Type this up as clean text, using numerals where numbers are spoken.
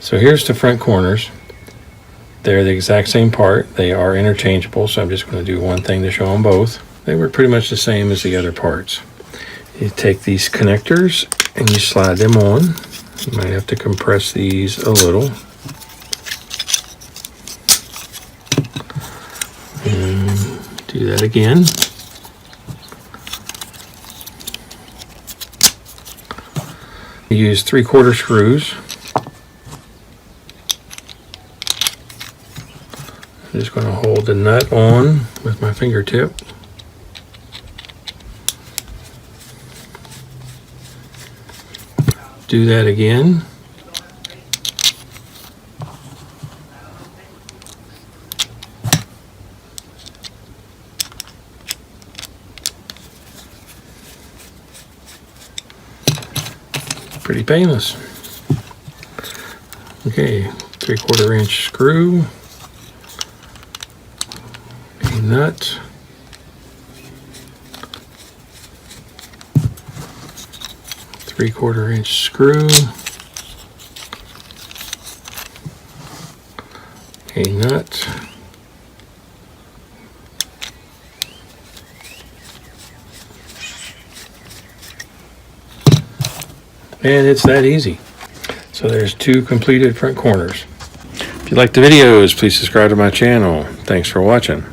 So here's the front corners. They're the exact same part. They are interchangeable, so I'm just going to do one thing to show them both. They were pretty much the same as the other parts. You take these connectors and you slide them on. You might have to compress these a little. And do that again. You use 3/4 screws. I'm just going to hold the nut on with my fingertip. Do that again. Pretty painless. Okay, 3/4 inch screw. Nut, three-quarter inch screw, a nut, and it's that easy. So there's 2 completed front corners. If you like the videos, please subscribe to my channel. Thanks for watching.